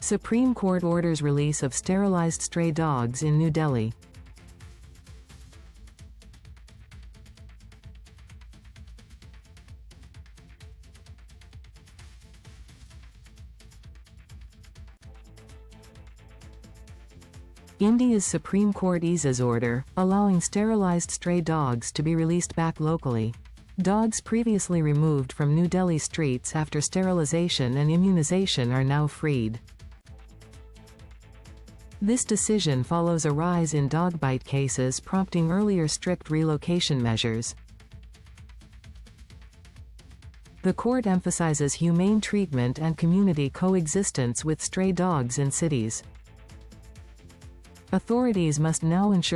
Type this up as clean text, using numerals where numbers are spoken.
Supreme Court orders release of sterilized stray dogs in New Delhi. India's Supreme Court eases order, allowing sterilized stray dogs to be released back locally. Dogs previously removed from New Delhi streets after sterilization and immunization are now freed. This decision follows a rise in dog bite cases, prompting earlier strict relocation measures. The court emphasizes humane treatment and community coexistence with stray dogs in cities. Authorities must now ensure